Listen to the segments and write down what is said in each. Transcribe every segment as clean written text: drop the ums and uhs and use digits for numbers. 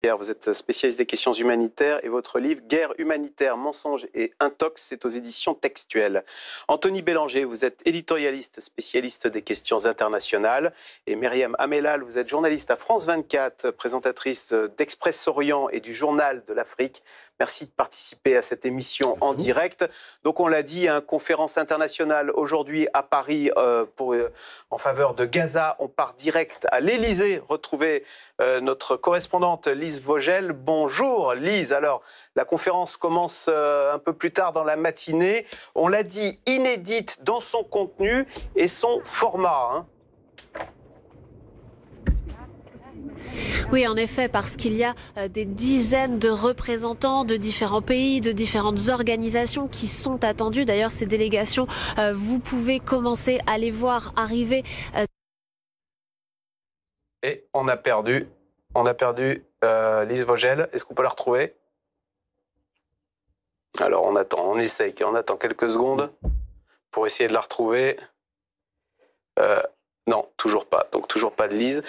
Vous êtes spécialiste des questions humanitaires et votre livre « Guerre humanitaire, mensonges et intox » c'est aux éditions Textuelles. Anthony Bélanger, vous êtes éditorialiste, spécialiste des questions internationales. Et Myriam Amellal, vous êtes journaliste à France 24, présentatrice d'Express Orient et du Journal de l'Afrique. Merci de participer à cette émission en direct. Donc on l'a dit, conférence internationale aujourd'hui à Paris en faveur de Gaza. On part direct à l'Élysée, retrouver notre correspondante Lise Vogel. Bonjour Lise. Alors la conférence commence un peu plus tard dans la matinée. On l'a dit, inédite dans son contenu et son format. Oui, en effet, parce qu'il y a des dizaines de représentants de différents pays, de différentes organisations qui sont attendus. D'ailleurs, ces délégations, vous pouvez commencer à les voir arriver. Et on a perdu Lise Vogel. Est-ce qu'on peut la retrouver? Alors on attend, on attend quelques secondes pour essayer de la retrouver. Non, toujours pas. Donc toujours pas de Lise.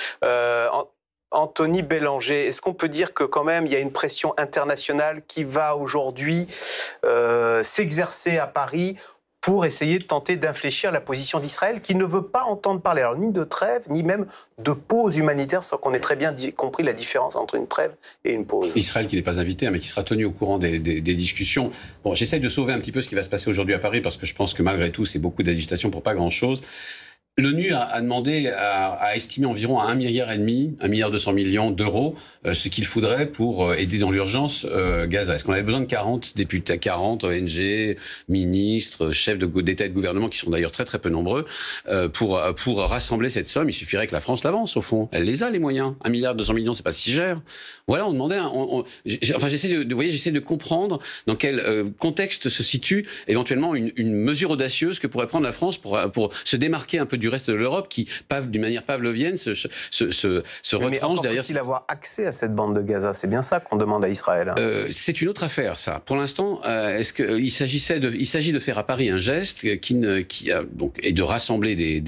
Anthony Bélanger, est-ce qu'on peut dire que quand même il y a une pression internationale qui va aujourd'hui s'exercer à Paris pour essayer de tenter d'infléchir la position d'Israël qui ne veut pas entendre parler, alors ni de trêve, ni même de pause humanitaire, sans qu'on ait très bien compris la différence entre une trêve et une pause. Israël qui n'est pas invité, mais qui sera tenu au courant des discussions. Bon, j'essaye de sauver un petit peu ce qui va se passer aujourd'hui à Paris, parce que je pense que malgré tout, c'est beaucoup d'agitation pour pas grand-chose. L'ONU a demandé, a estimé environ à 1,5 milliard, 1,2 milliard d'euros, ce qu'il faudrait pour aider dans l'urgence Gaza. Est-ce qu'on avait besoin de 40 députés, 40 ONG, ministres, chefs d'État et de gouvernement, qui sont d'ailleurs très très peu nombreux, pour rassembler cette somme? Il suffirait que la France l'avance, au fond. Elle les a, les moyens. 1,2 milliard, c'est pas si cher. Voilà, on demandait... j'essaie de comprendre dans quel contexte se situe éventuellement une mesure audacieuse que pourrait prendre la France pour se démarquer un peu du reste de l'Europe qui, d'une manière pavlovienne, se retranche derrière... Faut-il avoir accès à cette bande de Gaza? C'est bien ça qu'on demande à Israël. C'est une autre affaire, ça. Pour l'instant, il s'agit de faire à Paris un geste et de rassembler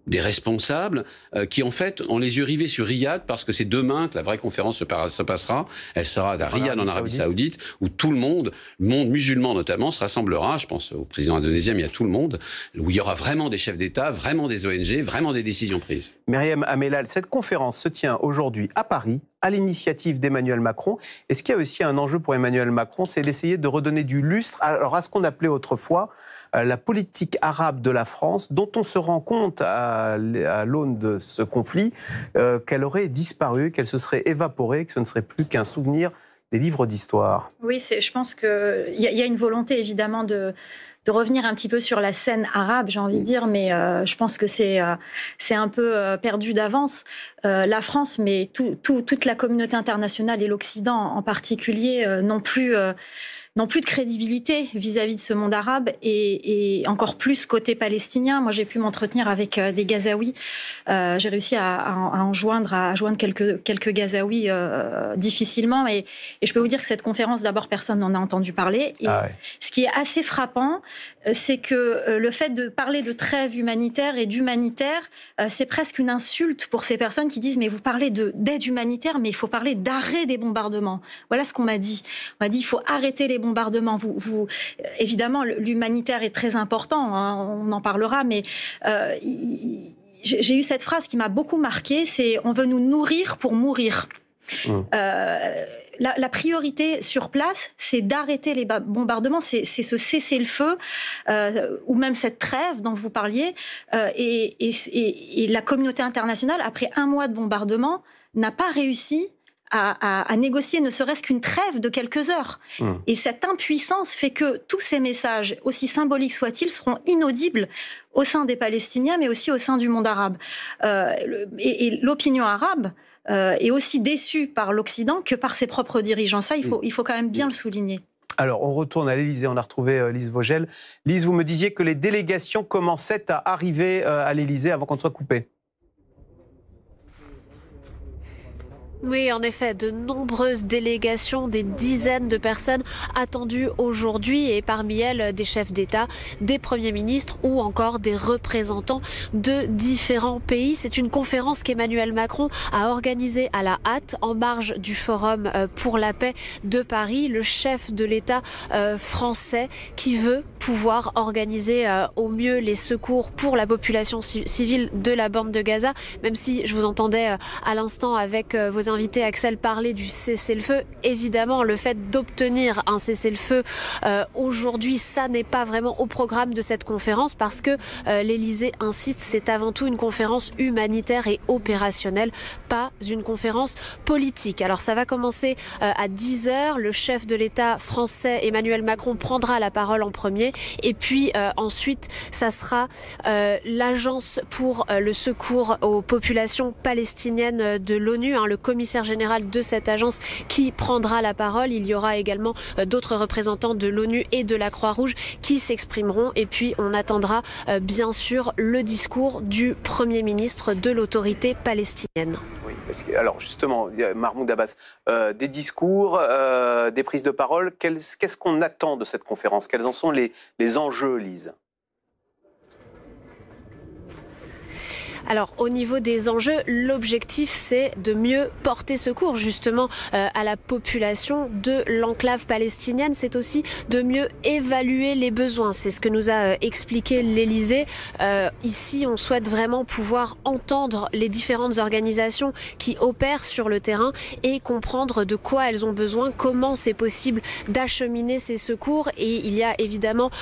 des responsables qui, en fait, ont les yeux rivés sur Riyad, parce que c'est demain que la vraie conférence se passera. Elle sera à Riyad, en Arabie Saoudite, où tout le monde musulman notamment, se rassemblera. Je pense au président indonésien, mais il y a tout le monde, où il y aura vraiment des chefs d'État, vraiment des ONG, vraiment des décisions prises. Myriam Amellal, cette conférence se tient aujourd'hui à Paris, à l'initiative d'Emmanuel Macron. Est-ce qu'il y a aussi un enjeu pour Emmanuel Macron, c'est d'essayer de redonner du lustre à ce qu'on appelait autrefois la politique arabe de la France, dont on se rend compte à l'aune de ce conflit qu'elle aurait disparu, qu'elle se serait évaporée, que ce ne serait plus qu'un souvenir des livres d'histoire? Oui, je pense qu'il y a une volonté évidemment de revenir un petit peu sur la scène arabe, j'ai envie de dire, mais je pense que c'est un peu perdu d'avance. La France, mais toute la communauté internationale et l'Occident en particulier n'ont plus de crédibilité vis-à-vis de ce monde arabe et encore plus côté palestinien. Moi, j'ai pu m'entretenir avec des Gazaouis. J'ai réussi à joindre quelques Gazaouis difficilement. Et je peux vous dire que cette conférence, d'abord, personne n'en a entendu parler. Et ce qui est assez frappant, c'est que le fait de parler de trêve humanitaire et d'humanitaire, c'est presque une insulte pour ces personnes qui disent « mais vous parlez d'aide humanitaire, mais il faut parler d'arrêt des bombardements ». Voilà ce qu'on m'a dit. On m'a dit « il faut arrêter les bombardements ». Évidemment, l'humanitaire est très important, hein, on en parlera, mais j'ai eu cette phrase qui m'a beaucoup marquée, c'est « on veut nous nourrir pour mourir ». La priorité sur place, c'est d'arrêter les bombardements, c'est ce cessez-le-feu, ou même cette trêve dont vous parliez, et la communauté internationale, après 1 mois de bombardement, n'a pas réussi à négocier ne serait-ce qu'une trêve de quelques heures. Et cette impuissance fait que tous ces messages, aussi symboliques soient-ils, seront inaudibles au sein des Palestiniens, mais aussi au sein du monde arabe. Et l'opinion arabe est aussi déçue par l'Occident que par ses propres dirigeants. Ça, il faut quand même bien le souligner. Alors, on retourne à l'Élysée, on a retrouvé Lise Vogel. Lise, vous me disiez que les délégations commençaient à arriver à l'Élysée avant qu'on soit coupé. Oui, en effet, de nombreuses délégations, des dizaines de personnes attendues aujourd'hui et parmi elles des chefs d'État, des premiers ministres ou encore des représentants de différents pays. C'est une conférence qu'Emmanuel Macron a organisée à la hâte en marge du Forum pour la paix de Paris. Le chef de l'État français qui veut pouvoir organiser au mieux les secours pour la population civile de la bande de Gaza, même si je vous entendais à l'instant avec vos invités Axel parler du cessez-le-feu. Évidemment, le fait d'obtenir un cessez-le-feu aujourd'hui, ça n'est pas vraiment au programme de cette conférence parce que l'Élysée insiste, c'est avant tout une conférence humanitaire et opérationnelle, pas une conférence politique. Alors ça va commencer à 10h. Le chef de l'État français, Emmanuel Macron, prendra la parole en premier et puis ensuite, ça sera l'Agence pour le secours aux populations palestiniennes de l'ONU, le commissaire général de cette agence qui prendra la parole. Il y aura également d'autres représentants de l'ONU et de la Croix-Rouge qui s'exprimeront et puis on attendra bien sûr le discours du Premier ministre de l'autorité palestinienne. Oui, alors justement, Mahmoud Abbas, des discours, des prises de parole, qu'est-ce qu'on attend de cette conférence? Quels en sont les enjeux, Lise? Alors au niveau des enjeux, l'objectif c'est de mieux porter secours justement à la population de l'enclave palestinienne. C'est aussi de mieux évaluer les besoins. C'est ce que nous a expliqué l'Élysée. Ici, on souhaite vraiment pouvoir entendre les différentes organisations qui opèrent sur le terrain et comprendre de quoi elles ont besoin, comment c'est possible d'acheminer ces secours. Et il y a évidemment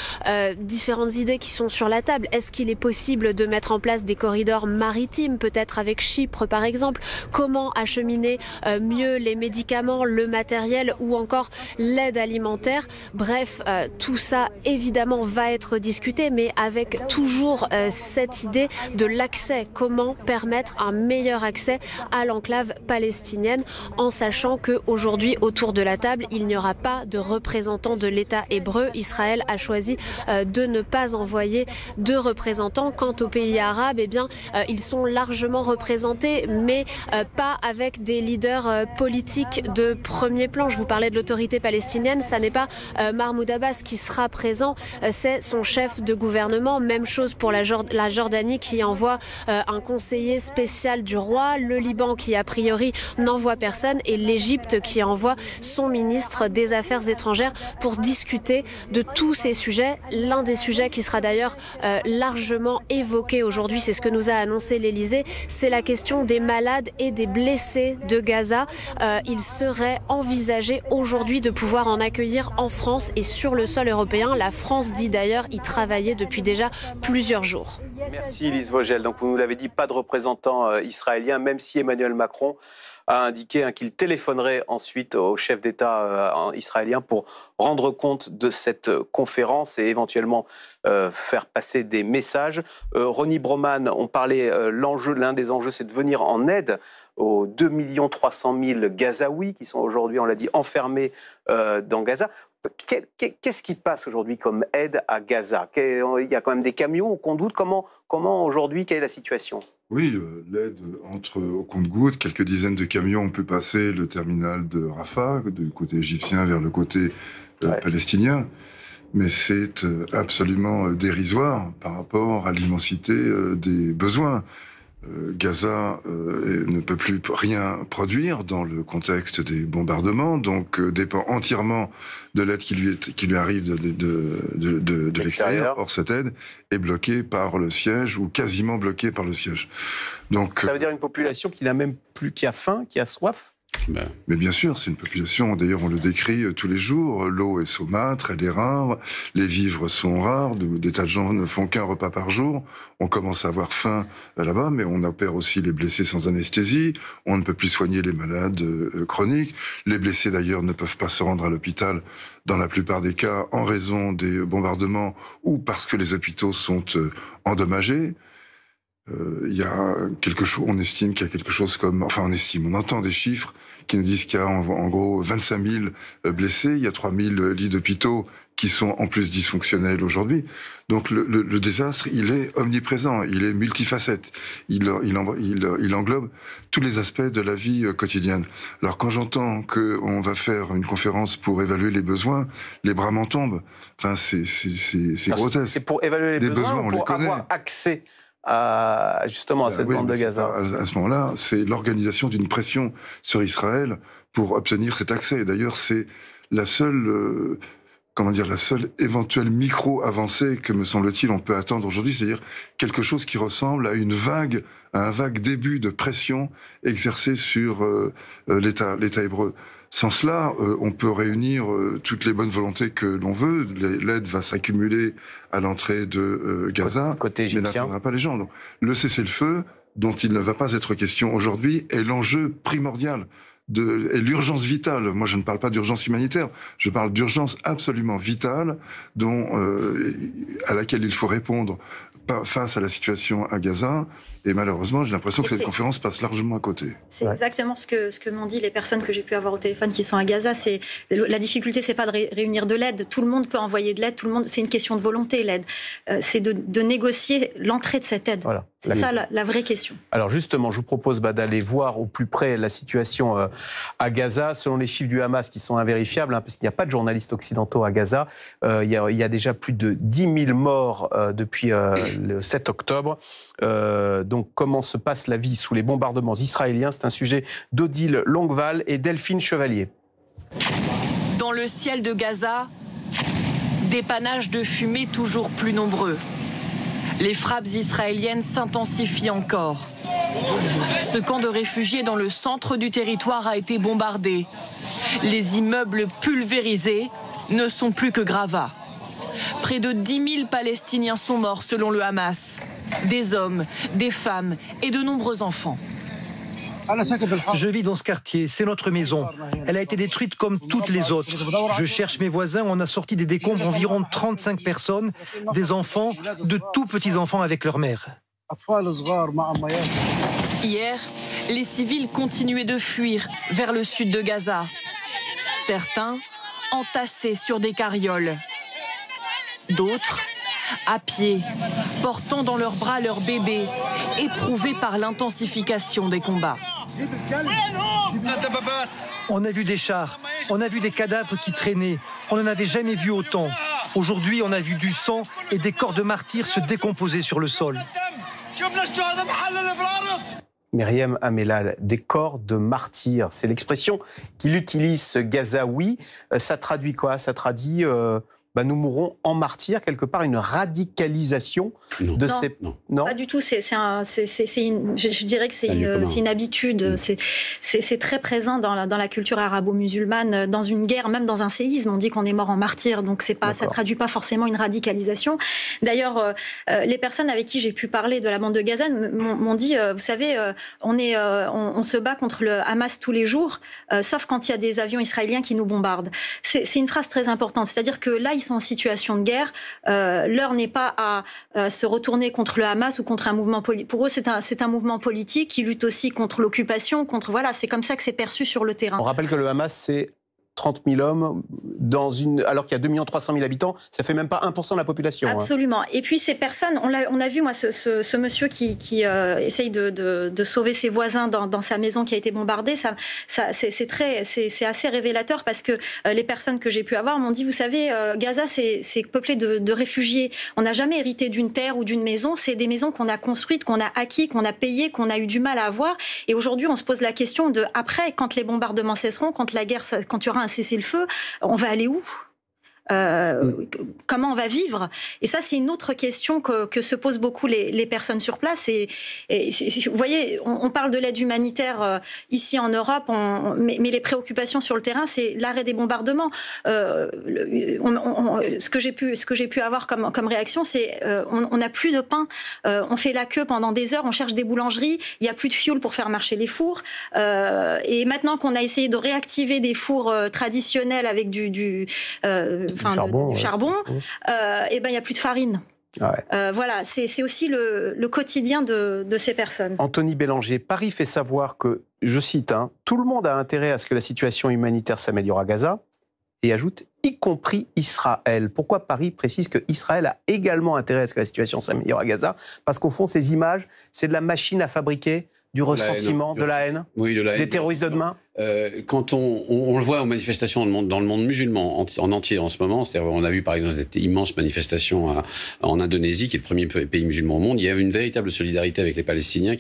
différentes idées qui sont sur la table. Est-ce qu'il est possible de mettre en place des corridors maritimes, peut-être avec Chypre par exemple? Comment acheminer mieux les médicaments, le matériel ou encore l'aide alimentaire? Bref, tout ça évidemment va être discuté, mais avec toujours cette idée de l'accès. Comment permettre un meilleur accès à l'enclave palestinienne en sachant qu'aujourd'hui autour de la table, il n'y aura pas de représentants de l'État hébreu. Israël a choisi de ne pas envoyer de représentants. Quant aux pays arabes, eh bien, ils sont largement représentés, mais pas avec des leaders politiques de premier plan. Je vous parlais de l'autorité palestinienne, ça n'est pas Mahmoud Abbas qui sera présent, c'est son chef de gouvernement. Même chose pour la Jordanie qui envoie un conseiller spécial du roi, le Liban qui a priori n'envoie personne et l'Égypte qui envoie son ministre des Affaires étrangères pour discuter de tous ces sujets. L'un des sujets qui sera d'ailleurs largement évoqué aujourd'hui, c'est ce que nous a annoncé l'Élysée, c'est la question des malades et des blessés de Gaza. Il serait envisagé aujourd'hui de pouvoir en accueillir en France et sur le sol européen. La France dit d'ailleurs y travailler depuis déjà plusieurs jours. Merci Lise Vogel. Donc vous nous l'avez dit, pas de représentant israélien, même si Emmanuel Macron a indiqué qu'il téléphonerait ensuite au chef d'État israélien pour rendre compte de cette conférence et éventuellement faire passer des messages. Ronnie Broman, on parlait, l'un des enjeux, c'est de venir en aide aux 2 300 000 Gazaouis qui sont aujourd'hui, on l'a dit, enfermés dans Gaza. Qu'est-ce qui passe aujourd'hui comme aide à Gaza? Il y a quand même des camions au compte-gouttes. Comment aujourd'hui, quelle est la situation? Oui, l'aide entre au compte-gouttes. Quelques dizaines de camions ont pu passer le terminal de Rafah, du côté égyptien vers le côté palestinien. Mais c'est absolument dérisoire par rapport à l'immensité des besoins. Gaza ne peut plus rien produire dans le contexte des bombardements, donc dépend entièrement de l'aide qui lui arrive de l'extérieur. Or, cette aide est bloquée par le siège ou quasiment bloquée par le siège. Donc, ça veut dire une population qui n'a même plus, qui a faim, qui a soif? Mais bien sûr, c'est une population, d'ailleurs on le décrit tous les jours, l'eau est saumâtre, elle est rare, les vivres sont rares, des tas de gens ne font qu'un repas par jour, on commence à avoir faim là-bas, mais on opère aussi les blessés sans anesthésie, on ne peut plus soigner les malades chroniques, les blessés d'ailleurs ne peuvent pas se rendre à l'hôpital dans la plupart des cas en raison des bombardements ou parce que les hôpitaux sont endommagés. Il y a quelque chose, on estime qu'il y a quelque chose comme, on entend des chiffres qui nous disent qu'il y a en gros 25 000 blessés, il y a 3 000 lits d'hôpitaux qui sont en plus dysfonctionnels aujourd'hui. Donc le désastre, il est omniprésent, il est multifacette, il englobe tous les aspects de la vie quotidienne. Alors quand j'entends qu'on va faire une conférence pour évaluer les besoins, les bras m'en tombent. Enfin, c'est grotesque. C'est pour évaluer les besoins ou pour avoir accès justement à cette bande de Gaza. À ce moment-là, c'est l'organisation d'une pression sur Israël pour obtenir cet accès. D'ailleurs, c'est la seule, la seule éventuelle micro-avancée que, me semble-t-il, on peut attendre aujourd'hui, c'est-à-dire quelque chose qui ressemble à un vague début de pression exercée sur l'État hébreu. Sans cela, on peut réunir toutes les bonnes volontés que l'on veut. L'aide va s'accumuler à l'entrée de Gaza, côté égyptien, mais n'atteindra pas les gens. Donc, le cessez-le-feu, dont il ne va pas être question aujourd'hui, est l'enjeu primordial. Et l'urgence vitale, moi je ne parle pas d'urgence humanitaire, je parle d'urgence absolument vitale à laquelle il faut répondre face à la situation à Gaza. Et malheureusement, j'ai l'impression que cette conférence passe largement à côté. C'est exactement ce que m'ont dit les personnes que j'ai pu avoir au téléphone qui sont à Gaza. La difficulté, c'est pas de réunir de l'aide. Tout le monde peut envoyer de l'aide. C'est une question de volonté, l'aide. C'est de négocier l'entrée de cette aide. Voilà. C'est ça la vraie question. Alors justement, je vous propose d'aller voir au plus près la situation à Gaza. Selon les chiffres du Hamas qui sont invérifiables, parce qu'il n'y a pas de journalistes occidentaux à Gaza, il y a déjà plus de 10 000 morts depuis le 7 octobre. Donc comment se passe la vie sous les bombardements israéliens? C'est un sujet d'Odile Longueval et Delphine Chevalier. Dans le ciel de Gaza, des panaches de fumée toujours plus nombreux. Les frappes israéliennes s'intensifient encore. Ce camp de réfugiés dans le centre du territoire a été bombardé. Les immeubles pulvérisés ne sont plus que gravats. Près de 10 000 Palestiniens sont morts selon le Hamas. Des hommes, des femmes et de nombreux enfants. Je vis dans ce quartier, c'est notre maison. Elle a été détruite comme toutes les autres. Je cherche mes voisins, on a sorti des décombres environ 35 personnes, des enfants, de tout petits enfants avec leur mère. Hier, les civils continuaient de fuir vers le sud de Gaza. Certains entassés sur des carrioles. D'autres à pied, portant dans leurs bras leurs bébés, éprouvés par l'intensification des combats. On a vu des chars, on a vu des cadavres qui traînaient. On n'en avait jamais vu autant. Aujourd'hui, on a vu du sang et des corps de martyrs se décomposer sur le sol. Myriam Amellal, des corps de martyrs, c'est l'expression qu'il utilise, ce Gazaoui. Ça traduit quoi? Ça traduit nous mourrons en martyrs, quelque part une radicalisation de ces... Non, pas du tout. Je dirais que c'est une habitude. C'est très présent dans la culture arabo-musulmane. Dans une guerre, même dans un séisme, on dit qu'on est mort en martyr. Donc ça traduit pas forcément une radicalisation. D'ailleurs, les personnes avec qui j'ai pu parler de la bande de Gaza m'ont dit, vous savez, on se bat contre le Hamas tous les jours, sauf quand il y a des avions israéliens qui nous bombardent. C'est une phrase très importante. C'est-à-dire que là, ils sont en situation de guerre. L'heure n'est pas à se retourner contre le Hamas ou contre un mouvement politique. Pour eux, c'est un mouvement politique qui lutte aussi contre l'occupation, c'est comme ça que c'est perçu sur le terrain. On rappelle que le Hamas, c'est 30 000 hommes, alors qu'il y a 2 300 000 habitants, ça fait même pas 1% de la population. Absolument. Et puis ces personnes, on a vu, moi, ce monsieur qui essaye de sauver ses voisins dans sa maison qui a été bombardée. C'est assez révélateur parce que les personnes que j'ai pu avoir m'ont dit, vous savez, Gaza, c'est peuplé de réfugiés. On n'a jamais hérité d'une terre ou d'une maison. C'est des maisons qu'on a construites, qu'on a acquis, qu'on a payées, qu'on a eu du mal à avoir. Et aujourd'hui, on se pose la question de après, quand les bombardements cesseront, quand la guerre, quand il y aura un cessez-le-feu, on va aller où ? Comment on va vivre? Et ça, c'est une autre question que se posent beaucoup les personnes sur place. Et vous voyez, on parle de l'aide humanitaire ici en Europe, mais les préoccupations sur le terrain, c'est l'arrêt des bombardements. Ce que j'ai pu avoir comme réaction, c'est on n'a plus de pain, on fait la queue pendant des heures, on cherche des boulangeries, il n'y a plus de fioul pour faire marcher les fours. Et maintenant qu'on a essayé de réactiver des fours traditionnels avec du charbon, et il n'y a plus de farine. Voilà, c'est aussi le quotidien de ces personnes. Anthony Bélanger, Paris fait savoir que, je cite, tout le monde a intérêt à ce que la situation humanitaire s'améliore à Gaza. et ajoute « y compris Israël ». Pourquoi Paris précise que Israël a également intérêt à ce que la situation s'améliore à Gaza? Parce qu'au fond, ces images, c'est de la machine à fabriquer du ressentiment, de la haine, oui, de la haine, des terroristes de demain. Quand on le voit aux manifestations dans le monde musulman en entier en ce moment, c'est-à-dire on a vu par exemple cette immense manifestation en Indonésie, qui est le premier pays musulman au monde, il y avait une véritable solidarité avec les Palestiniens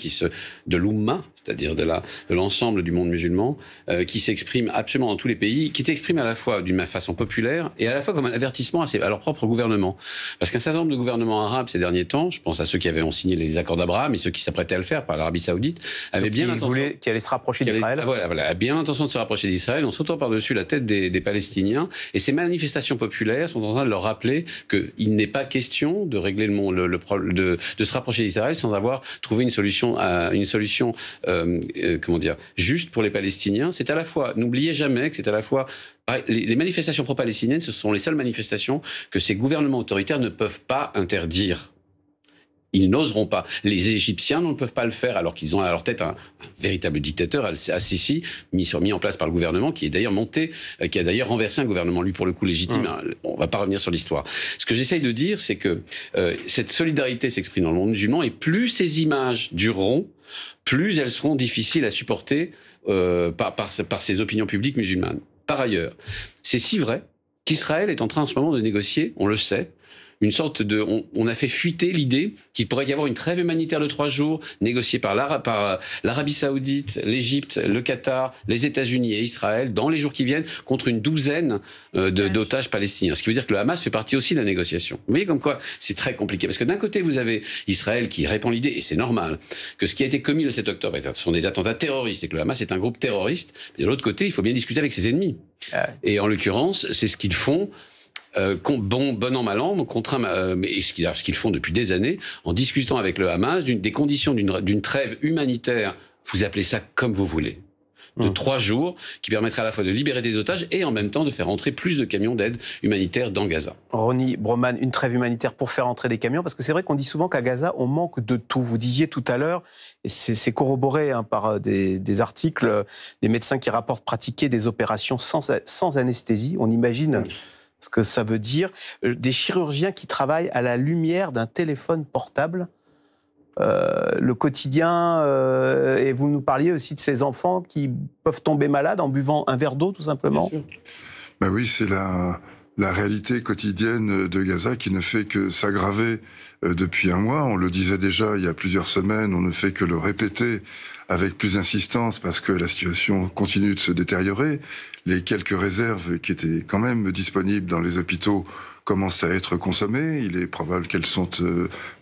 de l'Oumma, c'est-à-dire de l'ensemble du monde musulman, qui s'exprime absolument dans tous les pays, qui s'exprime à la fois d'une façon populaire et à la fois comme un avertissement à leur propre gouvernement. Parce qu'un certain nombre de gouvernements arabes ces derniers temps, je pense à ceux qui ont signé les accords d'Abraham et ceux qui s'apprêtaient à le faire par l'Arabie Saoudite, avaient bien l'intention... Qui allaient se rapprocher d'Israël. Voilà, bien l'intention de se rapprocher d'Israël en sautant par-dessus la tête des Palestiniens. Et ces manifestations populaires sont en train de leur rappeler qu'il n'est pas question de régler de se rapprocher d'Israël sans avoir trouvé une solution juste pour les Palestiniens. C'est à la fois, n'oubliez jamais que c'est à la fois les manifestations pro-palestiniennes, ce sont les seules manifestations que ces gouvernements autoritaires ne peuvent pas interdire. Ils n'oseront pas. Les Égyptiens ne peuvent pas le faire alors qu'ils ont à leur tête un véritable dictateur, Al-Sisi, mis en place par le gouvernement, qui a d'ailleurs renversé un gouvernement, lui pour le coup légitime. On va pas revenir sur l'histoire. Ce que j'essaye de dire, c'est que cette solidarité s'exprime dans le monde musulman, et plus ces images dureront, plus elles seront difficiles à supporter par ces opinions publiques musulmanes. Par ailleurs, c'est si vrai qu'Israël est en train en ce moment de négocier, on le sait, une sorte de... On a fait fuiter l'idée qu'il pourrait y avoir une trêve humanitaire de 3 jours, négociée par l'Arabie Saoudite, l'Égypte, le Qatar, les États-Unis et Israël, dans les jours qui viennent, contre une douzaine d'otages palestiniens. Ce qui veut dire que le Hamas fait partie aussi de la négociation. Vous voyez comme quoi c'est très compliqué. Parce que d'un côté, vous avez Israël qui répand l'idée, et c'est normal, que ce qui a été commis le 7 octobre sont des attentats terroristes, et que le Hamas est un groupe terroriste. Mais de l'autre côté, il faut bien discuter avec ses ennemis. Et en l'occurrence, c'est ce qu'ils font... bon an, mal an, mais ce qu'ils font depuis des années, en discutant avec le Hamas des conditions d'une trêve humanitaire, vous appelez ça comme vous voulez, de 3 jours, qui permettrait à la fois de libérer des otages et en même temps de faire entrer plus de camions d'aide humanitaire dans Gaza. Ronnie Broman, une trêve humanitaire pour faire entrer des camions, parce que c'est vrai qu'on dit souvent qu'à Gaza, on manque de tout. Vous disiez tout à l'heure, et c'est corroboré par des articles, des médecins qui rapportent pratiquer des opérations sans anesthésie. On imagine... ce que ça veut dire, des chirurgiens qui travaillent à la lumière d'un téléphone portable, le quotidien, et vous nous parliez aussi de ces enfants qui peuvent tomber malades en buvant un verre d'eau, tout simplement. Bien sûr. Ben oui, c'est la réalité quotidienne de Gaza qui ne fait que s'aggraver depuis un mois. On le disait déjà il y a plusieurs semaines, on ne fait que le répéter avec plus d'insistance parce que la situation continue de se détériorer. Les quelques réserves qui étaient quand même disponibles dans les hôpitaux commencent à être consommées. Il est probable qu'elles sont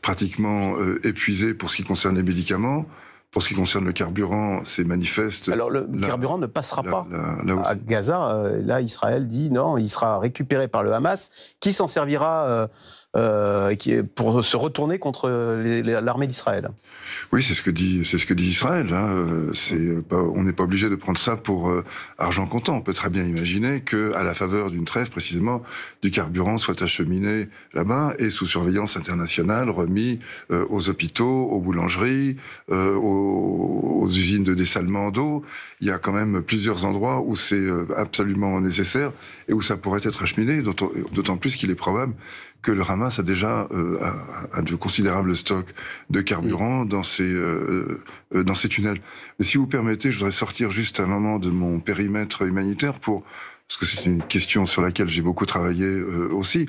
pratiquement épuisées pour ce qui concerne les médicaments. Pour ce qui concerne le carburant, c'est manifeste. Alors le carburant ne passera pas à Gaza. Là, Israël dit non, il sera récupéré par le Hamas, qui s'en servira pour se retourner contre l'armée d'Israël. Oui, c'est ce que dit Israël. On n'est pas obligé de prendre ça pour argent comptant. On peut très bien imaginer que, à la faveur d'une trêve, précisément, du carburant soit acheminé là-bas et sous surveillance internationale, remis aux hôpitaux, aux boulangeries, aux usines de dessalement d'eau. Il y a quand même plusieurs endroits où c'est absolument nécessaire et où ça pourrait être acheminé, d'autant plus qu'il est probable que le Hamas a déjà de considérables stocks de carburant dans ces tunnels. Mais si vous permettez, je voudrais sortir juste un moment de mon périmètre humanitaire parce que c'est une question sur laquelle j'ai beaucoup travaillé aussi,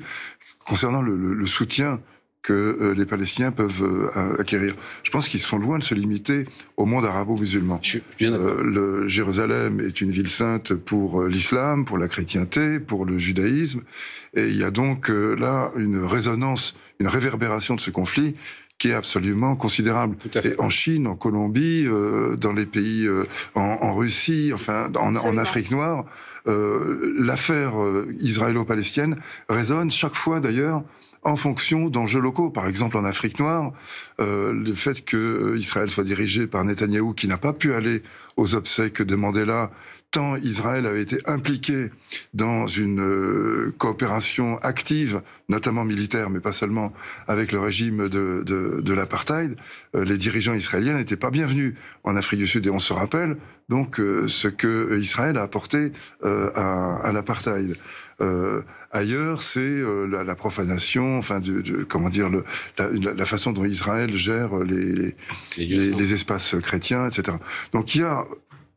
concernant le soutien que les Palestiniens peuvent acquérir. Je pense qu'ils sont loin de se limiter au monde arabo-musulman. Jérusalem est une ville sainte pour l'islam, pour la chrétienté, pour le judaïsme, et il y a donc là une résonance, une réverbération de ce conflit qui est absolument considérable. Et en Chine, en Colombie, dans les pays, en Russie, enfin en Afrique noire, l'affaire israélo-palestinienne résonne chaque fois d'ailleurs en fonction d'enjeux locaux. Par exemple, en Afrique noire, le fait que Israël soit dirigé par Netanyahou, qui n'a pas pu aller aux obsèques de Mandela, tant Israël avait été impliqué dans une coopération active, notamment militaire, mais pas seulement, avec le régime de l'apartheid, les dirigeants israéliens n'étaient pas bienvenus en Afrique du Sud. Et on se rappelle donc ce que Israël a apporté à l'apartheid. Ailleurs, c'est la profanation, enfin, comment dire, la façon dont Israël gère les espaces chrétiens, etc. Donc il y a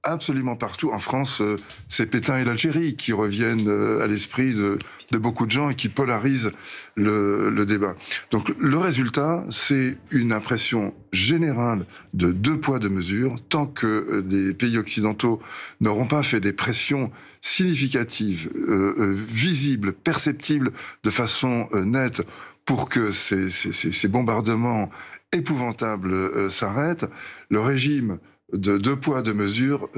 absolument partout. En France, c'est Pétain et l'Algérie qui reviennent à l'esprit de beaucoup de gens et qui polarisent le débat. Donc le résultat, c'est une impression générale de deux poids, deux mesures, tant que les pays occidentaux n'auront pas fait des pressions significatives, visibles, perceptibles de façon nette pour que ces bombardements épouvantables s'arrêtent. Le régime de deux poids, deux mesures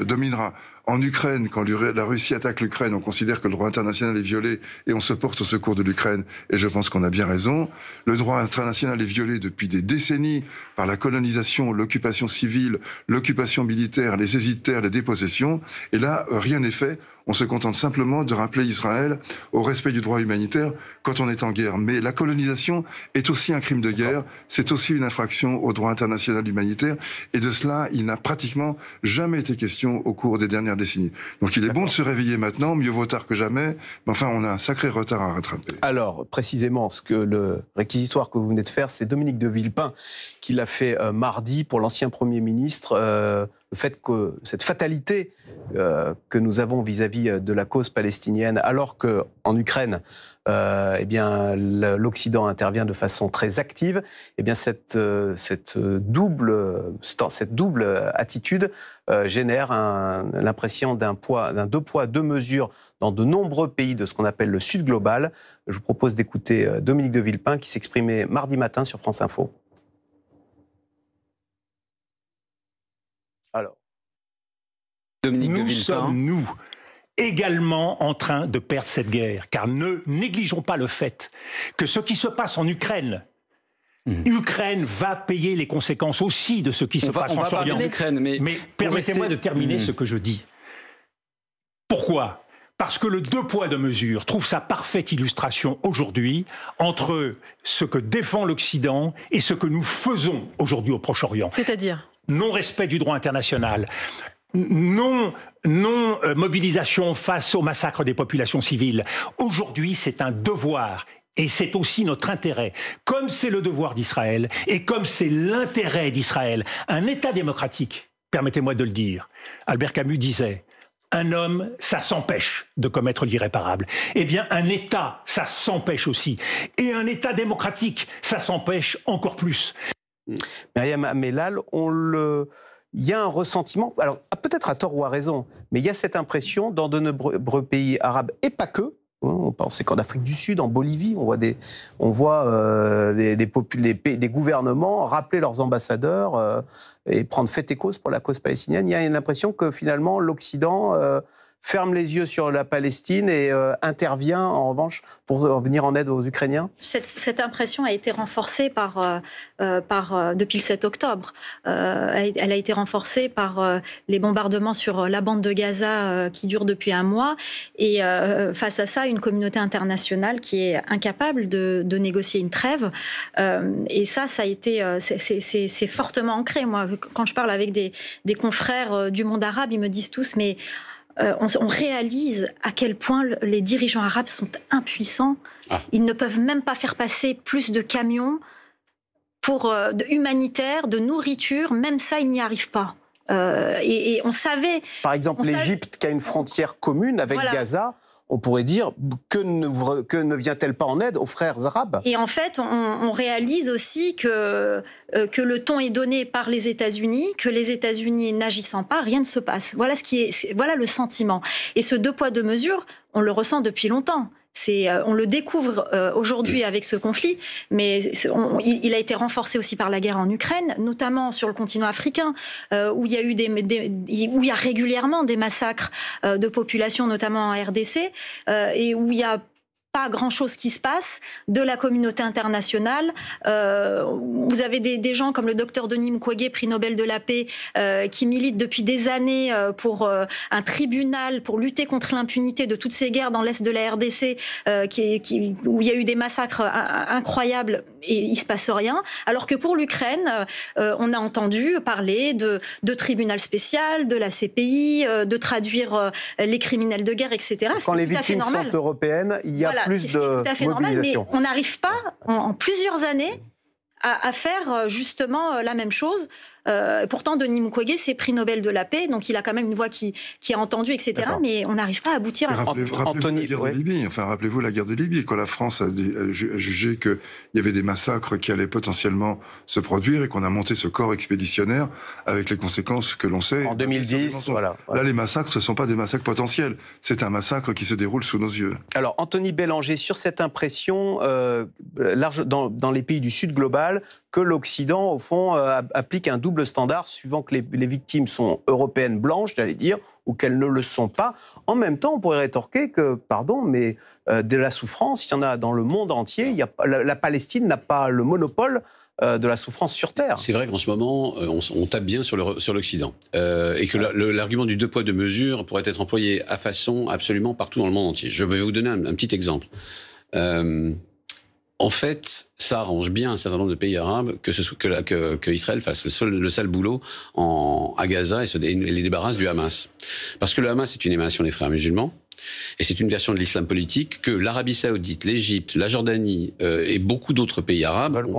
dominera. En Ukraine, quand la Russie attaque l'Ukraine, on considère que le droit international est violé et on se porte au secours de l'Ukraine, et je pense qu'on a bien raison. Le droit international est violé depuis des décennies par la colonisation, l'occupation civile, l'occupation militaire, les hésitaires, les dépossessions, et là, rien n'est fait. On se contente simplement de rappeler Israël au respect du droit humanitaire quand on est en guerre. Mais la colonisation est aussi un crime de guerre, c'est aussi une infraction au droit international humanitaire, et de cela, il n'a pratiquement jamais été question au cours des dernières décennies. Donc il est bon de se réveiller maintenant, mieux vaut tard que jamais, mais enfin on a un sacré retard à rattraper. Alors, précisément, le réquisitoire que vous venez de faire, c'est Dominique de Villepin qui l'a fait mardi pour l'ancien Premier ministre. Le fait que cette fatalité que nous avons vis-à-vis de la cause palestinienne, alors qu'en Ukraine, eh bien, l'Occident intervient de façon très active, eh bien, cette double attitude génère l'impression d'un deux poids, deux mesures dans de nombreux pays de ce qu'on appelle le Sud global. Je vous propose d'écouter Dominique de Villepin qui s'exprimait mardi matin sur France Info. Alors, Dominique de Villepin. Nous sommes également en train de perdre cette guerre, car ne négligeons pas le fait que ce qui se passe en Ukraine, Ukraine va payer les conséquences aussi de ce qui se passe en Orient. Mais permettez-moi de terminer ce que je dis. Pourquoi ? Parce que le deux poids, deux mesures trouve sa parfaite illustration aujourd'hui entre ce que défend l'Occident et ce que nous faisons aujourd'hui au Proche-Orient. C'est-à-dire ? Non-respect du droit international, mobilisation face au massacre des populations civiles. Aujourd'hui, c'est un devoir. Et c'est aussi notre intérêt, comme c'est le devoir d'Israël et comme c'est l'intérêt d'Israël. Un État démocratique, permettez-moi de le dire, Albert Camus disait, un homme, ça s'empêche de commettre l'irréparable. Eh bien, un État, ça s'empêche aussi. Et un État démocratique, ça s'empêche encore plus. Myriam Amellal, il y a un ressentiment, alors peut-être à tort ou à raison, mais il y a cette impression dans de nombreux pays arabes, et pas que. On pensait qu'en Afrique du Sud, en Bolivie, on voit des gouvernements rappeler leurs ambassadeurs et prendre fait et cause pour la cause palestinienne. Il y a l'impression que finalement l'Occident ferme les yeux sur la Palestine et intervient en revanche pour venir en aide aux Ukrainiens. Cette impression a été renforcée depuis le 7 octobre. Elle a été renforcée par les bombardements sur la bande de Gaza qui durent depuis un mois. Et face à ça, une communauté internationale qui est incapable de négocier une trêve. Et ça a été... c'est fortement ancré. Moi, quand je parle avec des confrères du monde arabe, ils me disent tous, mais... on réalise à quel point les dirigeants arabes sont impuissants. Ils ne peuvent même pas faire passer plus de camions humanitaires, de nourriture. Même ça, ils n'y arrivent pas. Et on savait... Par exemple, l'Égypte qui a une frontière commune avec Gaza... On pourrait dire, que ne vient-elle pas en aide aux frères arabes ? Et en fait, on réalise aussi que le ton est donné par les États-Unis, que les États-Unis n'agissant pas, rien ne se passe. Voilà le sentiment. Et ce deux poids, deux mesures, on le ressent depuis longtemps. On le découvre aujourd'hui avec ce conflit, mais il a été renforcé aussi par la guerre en Ukraine, notamment sur le continent africain, où il y a régulièrement des massacres de populations, notamment en RDC, et où il y a pas grand-chose qui se passe de la communauté internationale. Vous avez des gens comme le docteur Denis Mukwege, prix Nobel de la paix, qui militent depuis des années pour un tribunal pour lutter contre l'impunité de toutes ces guerres dans l'est de la RDC, où il y a eu des massacres incroyables et il se passe rien. Alors que pour l'Ukraine, on a entendu parler de tribunal spécial, de la CPI, de traduire les criminels de guerre, etc. Quand les victimes sont européennes, il y a plus de tout à fait normal, mais on n'arrive pas en plusieurs années à faire justement la même chose. Pourtant, Denis Mukwege, c'est prix Nobel de la paix, donc il a quand même une voix qui est entendue, etc. Mais on n'arrive pas à aboutir à ça. Rappelez-vous la guerre de Libye. Enfin, rappelez-vous la guerre de Libye, quand la France a jugé qu'il y avait des massacres qui allaient potentiellement se produire et qu'on a monté ce corps expéditionnaire avec les conséquences que l'on sait. En 2010, voilà. Là, les massacres, ce ne sont pas des massacres potentiels. C'est un massacre qui se déroule sous nos yeux. Alors, Anthony Bélanger, sur cette impression, dans les pays du Sud global, que l'Occident, au fond, applique un double standard suivant que les victimes sont européennes blanches, j'allais dire, ou qu'elles ne le sont pas. En même temps, on pourrait rétorquer que, pardon, mais de la souffrance, il y en a dans le monde entier. La Palestine n'a pas le monopole de la souffrance sur Terre. C'est vrai qu'en ce moment, on tape bien sur l'Occident. Et que l'argument du deux poids, deux mesures pourrait être employé à façon absolument partout dans le monde entier. Je vais vous donner un petit exemple. En fait, ça arrange bien un certain nombre de pays arabes que Israël fasse le sale boulot à Gaza et les débarrasse du Hamas. Parce que le Hamas est une émanation des frères musulmans, et c'est une version de l'islam politique que l'Arabie Saoudite, l'Égypte, la Jordanie et beaucoup d'autres pays arabes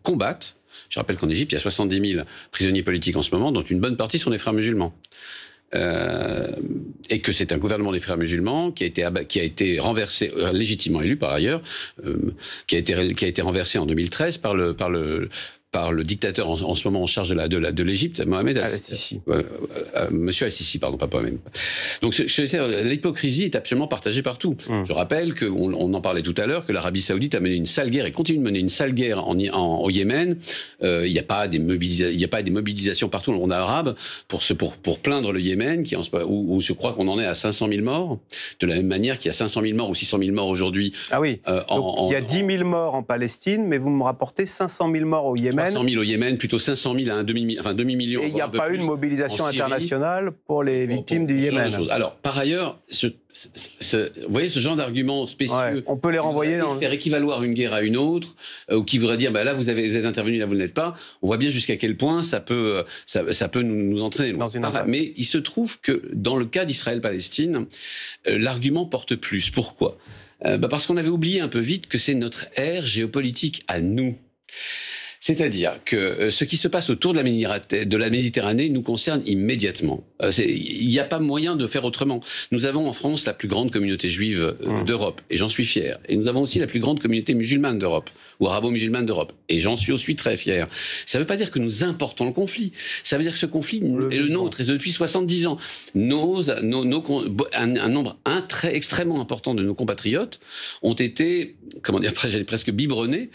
combattent. Je rappelle qu'en Égypte, il y a 70 000 prisonniers politiques en ce moment, dont une bonne partie sont des frères musulmans. Et que c'est un gouvernement des frères musulmans qui a été renversé, légitimement élu par ailleurs, qui a été renversé en 2013 par le dictateur en ce moment en charge de l'Égypte, Mohamed Al-Sisi. Monsieur Al-Sisi, pardon, pas Mohamed. Donc l'hypocrisie est absolument partagée partout. Je rappelle qu'on en parlait tout à l'heure, que l'Arabie Saoudite a mené une sale guerre et continue de mener une sale guerre au Yémen. Il n'y a pas des mobilisations partout dans le monde arabe pour plaindre le Yémen, où je crois qu'on en est à 500 000 morts, de la même manière qu'il y a 500 000 morts ou 600 000 morts aujourd'hui. Ah oui, il y a 10 000 morts en Palestine, mais vous me rapportez 500 000 morts au Yémen. 300 000 au Yémen, plutôt 500 000 à un demi-million. Et il n'y a pas eu de mobilisation internationale pour les victimes du Yémen. Alors, par ailleurs, vous voyez ce genre d'arguments spécieux. On peut les renvoyer faire équivaloir une guerre à une autre, ou qui voudrait dire, là vous êtes intervenu, là vous ne l'êtes pas. On voit bien jusqu'à quel point ça peut nous entraîner. Mais il se trouve que dans le cas d'Israël-Palestine, l'argument porte plus. Pourquoi ? Parce qu'on avait oublié un peu vite que c'est notre ère géopolitique à nous. C'est-à-dire que ce qui se passe autour de la Méditerranée nous concerne immédiatement. Il n'y a pas moyen de faire autrement. Nous avons en France la plus grande communauté juive d'Europe, et j'en suis fier. Et nous avons aussi la plus grande communauté musulmane d'Europe, ou arabo-musulmane d'Europe, et j'en suis aussi très fier. Ça ne veut pas dire que nous importons le conflit. Ça veut dire que ce conflit est le nôtre, et depuis 70 ans. Un nombre extrêmement important de nos compatriotes ont été, j'allais presque biberonnés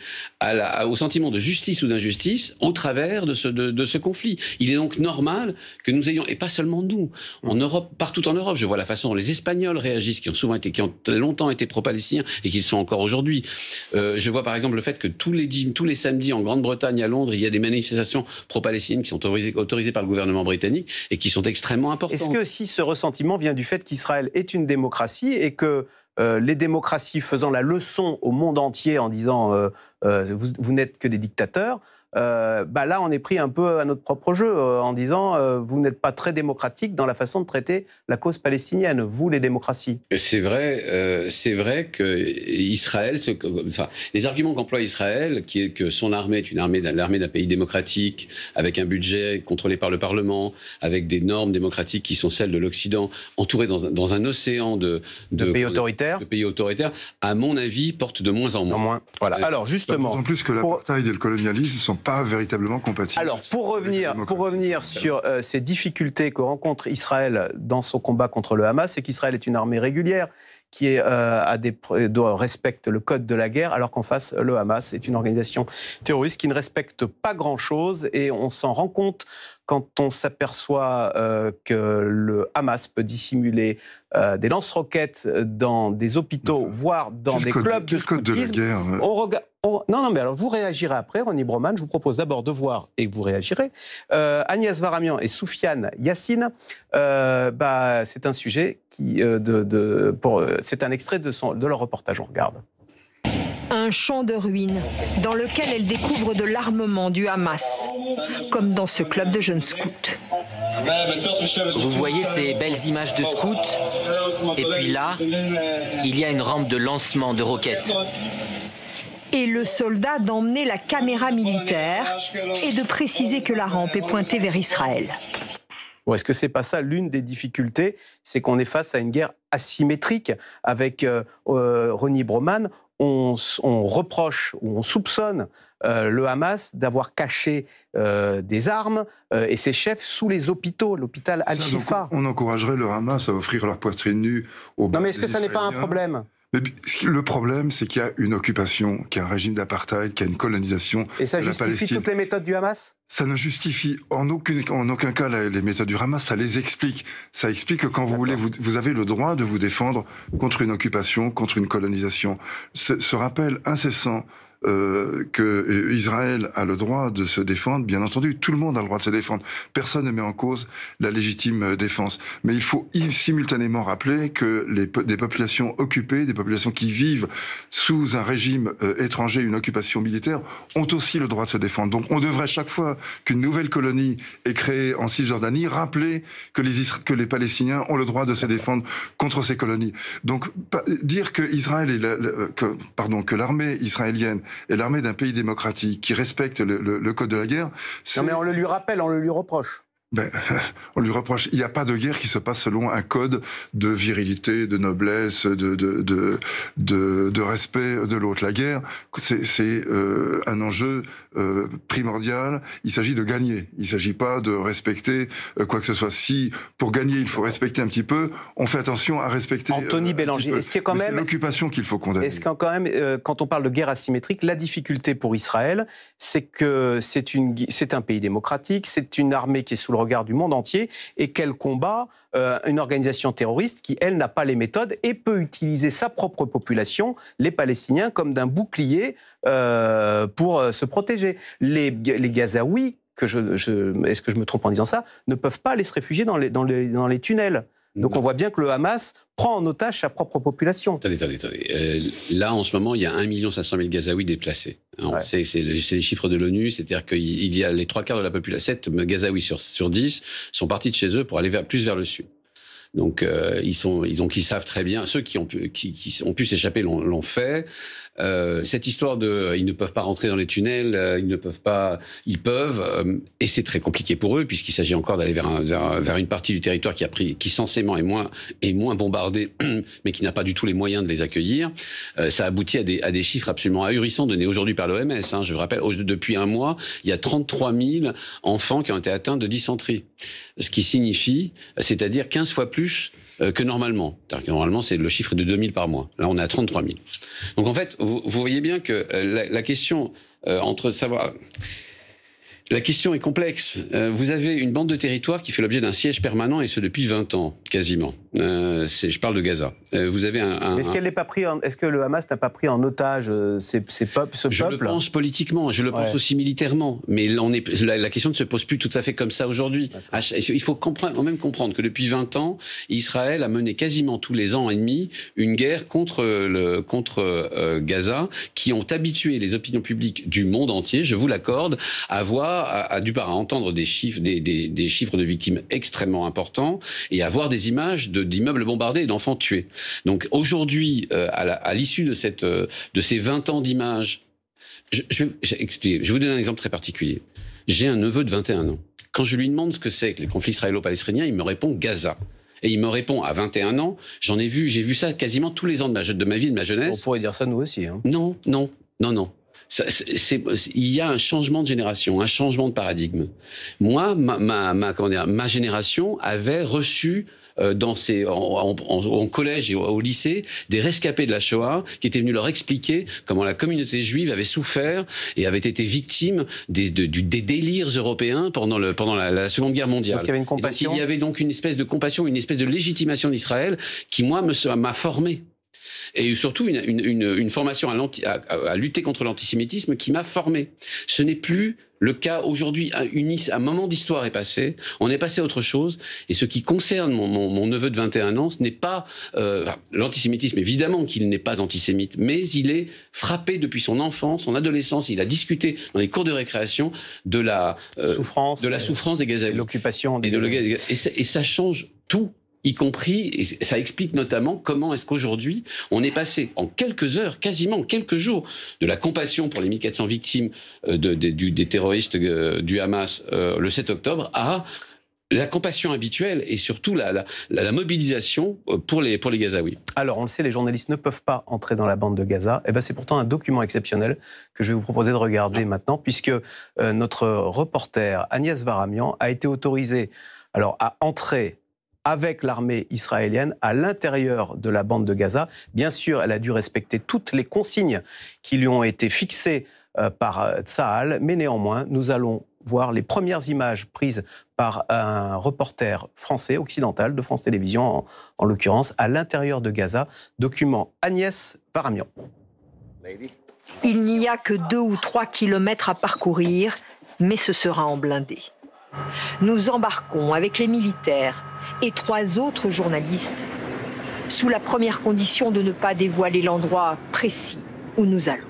au sentiment de justice ou d'injustice au travers de ce conflit. Il est donc normal que nous ayons, et pas seulement nous, en Europe, partout en Europe, je vois la façon dont les Espagnols réagissent, qui ont longtemps été pro-palestiniens et qui le sont encore aujourd'hui. Je vois par exemple le fait que tous les samedis en Grande-Bretagne, à Londres, il y a des manifestations pro-palestiniennes qui sont autorisées par le gouvernement britannique et qui sont extrêmement importantes. Est-ce que si ce ressentiment vient du fait qu'Israël est une démocratie et que les démocraties faisant la leçon au monde entier en disant vous n'êtes que des dictateurs, là on est pris un peu à notre propre jeu en disant vous n'êtes pas très démocratique dans la façon de traiter la cause palestinienne, vous les démocraties. C'est vrai que Israël, les arguments qu'emploie Israël, qui est que son armée est l'armée d'un pays démocratique, avec un budget contrôlé par le Parlement, avec des normes démocratiques qui sont celles de l'Occident, entouré dans un océan de pays autoritaires, à mon avis, portent de moins en moins. Voilà. Alors justement, d'autant plus que l'apartheid et le colonialisme sont pas véritablement compatibles. Alors, pour revenir sur ces difficultés que rencontre Israël dans son combat contre le Hamas, c'est qu'Israël est une armée régulière qui respecte le code de la guerre, alors qu'en face, le Hamas est une organisation terroriste qui ne respecte pas grand-chose. Et on s'en rend compte quand on s'aperçoit que le Hamas peut dissimuler des lance-roquettes dans des hôpitaux, voire dans des clubs de scoutisme. De la guerre, Non, mais alors vous réagirez après, Ronnie Broman. Je vous propose d'abord de voir, et vous réagirez, Agnès Varamian et Soufiane Yassine. C'est un sujet c'est un extrait de leur reportage. On regarde. Un champ de ruines dans lequel elle découvre de l'armement du Hamas, comme dans ce club de jeunes scouts. Vous voyez ces belles images de scouts, et puis là, il y a une rampe de lancement de roquettes. Et le soldat d'emmener la caméra militaire et de préciser que la rampe est pointée vers Israël. Ou est-ce que c'est pas ça l'une des difficultés? C'est qu'on est face à une guerre asymétrique avec Ronnie Broman. On reproche ou on soupçonne le Hamas d'avoir caché des armes et ses chefs sous les hôpitaux, l'hôpital Al-Shifa. On encouragerait le Hamas à offrir leur poitrine nue aux... Non, mais est-ce que ça n'est pas un problème? Mais le problème, c'est qu'il y a une occupation, qu'il y a un régime d'apartheid, qu'il y a une colonisation. Et ça justifie toutes les méthodes du Hamas? Ça ne justifie en aucun cas les méthodes du Hamas, ça les explique. Ça explique que quand vous voulez, vous avez le droit de vous défendre contre une occupation, contre une colonisation. Ce rappel incessant que Israël a le droit de se défendre, bien entendu, tout le monde a le droit de se défendre. Personne ne met en cause la légitime défense. Mais il faut simultanément rappeler que des populations occupées, des populations qui vivent sous un régime étranger, une occupation militaire, ont aussi le droit de se défendre. Donc on devrait, chaque fois qu'une nouvelle colonie est créée en Cisjordanie, rappeler que les Palestiniens ont le droit de se défendre contre ces colonies. Donc dire que que l'armée israélienne est l'armée d'un pays démocratique qui respecte le code de la guerre... Non mais on le lui rappelle, on le lui reproche. On lui reproche. Il n'y a pas de guerre qui se passe selon un code de virilité, de noblesse, de respect de l'autre. La guerre, c'est un enjeu primordial. Il s'agit de gagner. Il ne s'agit pas de respecter quoi que ce soit. Si pour gagner il faut respecter un petit peu, on fait attention à respecter. Anthony Bélanger, est-ce qu'il y a quand même... C'est l'occupation qu'il faut condamner. Est-ce quand même, quand on parle de guerre asymétrique, la difficulté pour Israël, c'est que c'est un pays démocratique, c'est une armée qui est sous le regard du monde entier et qu'elle combat une organisation terroriste qui, elle, n'a pas les méthodes et peut utiliser sa propre population, les Palestiniens, comme d'un bouclier pour se protéger. Les Gazaouis, est-ce que je me trompe en disant ça, ne peuvent pas aller se réfugier dans les tunnels. Donc on voit bien que le Hamas prend en otage sa propre population. Attendez. Là, en ce moment, il y a 1 500 000 Gazaouis déplacés. On sait, c'est les chiffres de l'ONU, c'est-à-dire qu'il y a les 3/4 de la population, 7 Gazaouis sur 10 sont partis de chez eux pour aller plus vers le sud. Donc ils savent très bien, ceux qui ont pu s'échapper l'ont fait. Cette histoire ils ne peuvent pas rentrer dans les tunnels, ils peuvent, et c'est très compliqué pour eux puisqu'il s'agit encore d'aller vers une partie du territoire qui censément est moins bombardée, mais qui n'a pas du tout les moyens de les accueillir. Ça aboutit à des chiffres absolument ahurissants donnés aujourd'hui par l'OMS. Je vous rappelle, depuis un mois, il y a 33 000 enfants qui ont été atteints de dysenterie, ce qui signifie, c'est-à-dire 15 fois plus que normalement. C'est-à-dire que normalement, c'est le chiffre de 2000 par mois. Là, on est à 33 000. Donc en fait, vous voyez bien que la question la question est complexe. Vous avez une bande de territoire qui fait l'objet d'un siège permanent, et ce depuis 20 ans, quasiment. Je parle de Gaza. Vous avez Est-ce que le Hamas n'a pas pris en otage ce peuple? Je le pense politiquement, je le pense aussi militairement. Mais la question ne se pose plus tout à fait comme ça aujourd'hui. Il faut quand même comprendre que depuis 20 ans, Israël a mené quasiment tous les ans et demi une guerre contre Gaza, qui ont habitué les opinions publiques du monde entier, je vous l'accorde, à entendre des chiffres de victimes extrêmement importants et à voir des images d'immeubles bombardés et d'enfants tués. Donc aujourd'hui, à l'issue de ces 20 ans d'images, je vais vous donner un exemple très particulier. J'ai un neveu de 21 ans. Quand je lui demande ce que c'est que les conflits israélo-palestiniens, il me répond Gaza. Et il me répond à 21 ans, j'ai vu ça quasiment tous les ans de ma vie et de ma jeunesse. On pourrait dire ça nous aussi. Hein. Non. il y a un changement de génération, un changement de paradigme. Moi, ma génération avait reçu en collège et au lycée, des rescapés de la Shoah qui étaient venus leur expliquer comment la communauté juive avait souffert et avait été victime des délires européens pendant la Seconde Guerre mondiale. Donc il y avait une compassion. Il y avait donc une espèce de compassion, une espèce de légitimation d'Israël qui, moi, m'a formé. Et surtout une formation à lutter contre l'antisémitisme qui m'a formé. Ce n'est plus le cas aujourd'hui. Un moment d'histoire est passé, on est passé à autre chose. Et ce qui concerne mon neveu de 21 ans, ce n'est pas l'antisémitisme, évidemment qu'il n'est pas antisémite, mais il est frappé depuis son enfance, son adolescence. Il a discuté dans les cours de récréation de la souffrance des Gazaouis, l'occupation et ça change tout. Y compris, et ça explique notamment comment est-ce qu'aujourd'hui, on est passé en quelques heures, quasiment quelques jours, de la compassion pour les 1400 victimes des terroristes du Hamas le 7 octobre à la compassion habituelle et surtout la mobilisation pour les Gazaouis. Alors, on le sait, les journalistes ne peuvent pas entrer dans la bande de Gaza. Eh ben, c'est pourtant un document exceptionnel que je vais vous proposer de regarder maintenant, puisque notre reporter Agnès Varamian a été autorisée à entrer avec l'armée israélienne à l'intérieur de la bande de Gaza. Bien sûr, elle a dû respecter toutes les consignes qui lui ont été fixées par Tsahal, mais néanmoins, nous allons voir les premières images prises par un reporter français, occidental, de France Télévisions, en l'occurrence, à l'intérieur de Gaza. Document Agnès Varamian. Il n'y a que 2 ou 3 kilomètres à parcourir, mais ce sera en blindé. Nous embarquons avec les militaires et 3 autres journalistes, sous la première condition de ne pas dévoiler l'endroit précis où nous allons.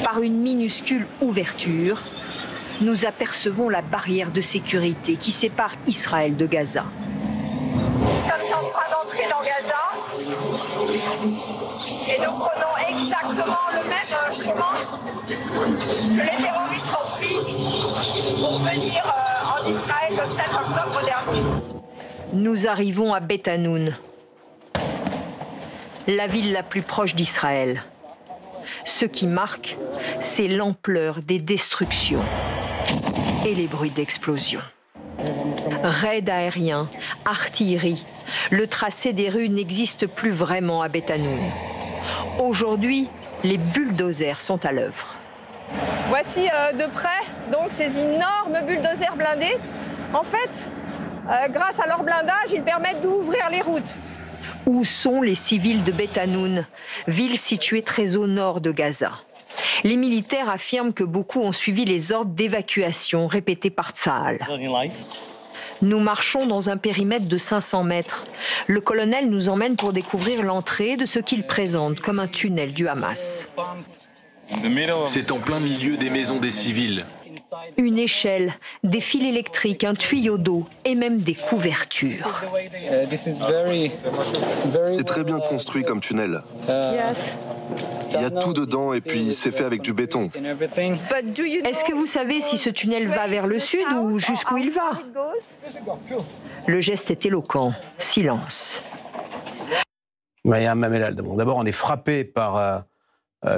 Par une minuscule ouverture, nous apercevons la barrière de sécurité qui sépare Israël de Gaza. Nous sommes en train d'entrer dans Gaza et nous prenons exactement le même chemin que les terroristes ont pris pour venir en Israël le 7 octobre dernier. Nous arrivons à Beth Hanoun, la ville la plus proche d'Israël. Ce qui marque, c'est l'ampleur des destructions et les bruits d'explosions. Raids aériens, artillerie, le tracé des rues n'existe plus vraiment à Beth Hanoun. Aujourd'hui, les bulldozers sont à l'œuvre. Voici de près donc ces énormes bulldozers blindés. En fait, grâce à leur blindage, ils permettent d'ouvrir les routes. Où sont les civils de Beth Hanoun, ville située très au nord de Gaza? Les militaires affirment que beaucoup ont suivi les ordres d'évacuation répétés par Tsahal. Nous marchons dans un périmètre de 500 mètres. Le colonel nous emmène pour découvrir l'entrée de ce qu'il présente comme un tunnel du Hamas. C'est en plein milieu des maisons des civils. Une échelle, des fils électriques, un tuyau d'eau et même des couvertures. C'est très bien construit comme tunnel. Il y a tout dedans et puis c'est fait avec du béton. Est-ce que vous savez si ce tunnel va vers le sud ou jusqu'où il va? Le geste est éloquent. Silence. Mariam Mamelal, bon, d'abord on est frappé par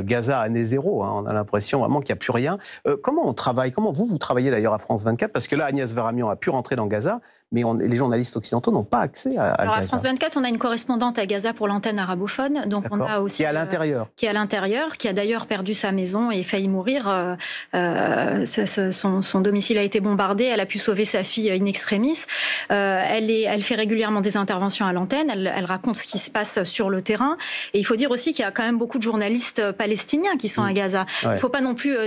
Gaza année zéro, hein. On a l'impression vraiment qu'il n'y a plus rien. Comment on travaille? Comment vous travaillez d'ailleurs à France 24? Parce que là, Agnès Varamian a pu rentrer dans Gaza, mais les journalistes occidentaux n'ont pas accès à Alors Gaza. à France 24, on a une correspondante à Gaza pour l'antenne arabophone. Donc on a aussi, qui est à l'intérieur. Qui est à l'intérieur, qui a d'ailleurs perdu sa maison et failli mourir. Son domicile a été bombardé. Elle a pu sauver sa fille in extremis. Elle fait régulièrement des interventions à l'antenne. Elle raconte ce qui se passe sur le terrain. Et il faut dire aussi qu'il y a quand même beaucoup de journalistes palestiniens qui sont à Gaza. Il ne faut pas non plus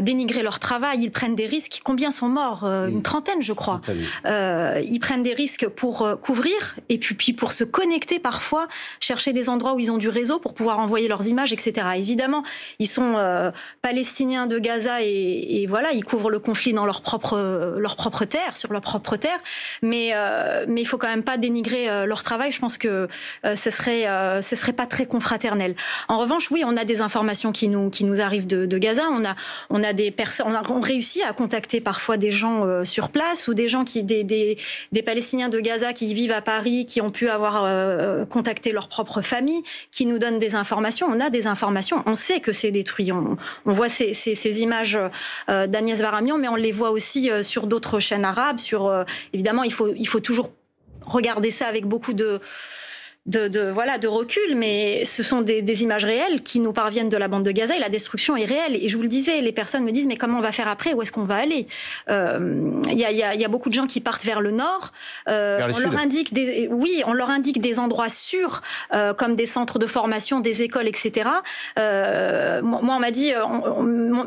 dénigrer leur travail. Ils prennent des risques. Combien sont morts? Une trentaine, je crois. Ils prennent des risques pour couvrir et puis pour se connecter parfois, chercher des endroits où ils ont du réseau pour pouvoir envoyer leurs images, etc. Évidemment, ils sont palestiniens de Gaza et voilà, ils couvrent le conflit dans leur propre terre, sur leur propre terre. Mais il faut quand même pas dénigrer leur travail. Je pense que ce serait pas très confraternel. En revanche, oui, on a des informations qui nous arrivent de Gaza. On a des personnes, on réussit à contacter parfois des gens sur place ou des gens des Palestiniens de Gaza qui vivent à Paris, qui ont pu avoir contacté leur propre famille, qui nous donnent des informations. On a des informations, on sait que c'est détruit. On voit ces images d'Agnès Varamian, mais on les voit aussi sur d'autres chaînes arabes. Évidemment, il faut toujours regarder ça avec beaucoup de recul, mais ce sont des images réelles qui nous parviennent de la bande de Gaza et la destruction est réelle. Et je vous le disais, les personnes me disent mais comment on va faire après? Où est-ce qu'on va aller? Il y a beaucoup de gens qui partent vers le nord. On leur indique des endroits sûrs comme des centres de formation, des écoles, etc. Moi, on m'a dit,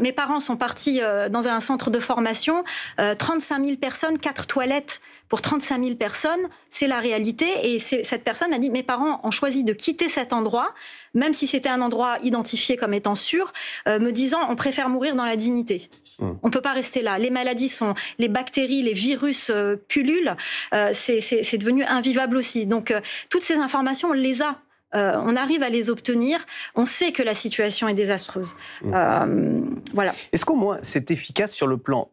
mes parents sont partis dans un centre de formation, 35 000 personnes, 4 toilettes pour 35 000 personnes, c'est la réalité. Et cette personne a dit, mes parents ont choisi de quitter cet endroit, même si c'était un endroit identifié comme étant sûr, me disant, on préfère mourir dans la dignité. On peut pas rester là. Les maladies les bactéries, les virus pullulent. C'est devenu invivable aussi. Donc, toutes ces informations, on les a. On arrive à les obtenir. On sait que la situation est désastreuse. Voilà. Est-ce qu'au moins c'est efficace sur le plan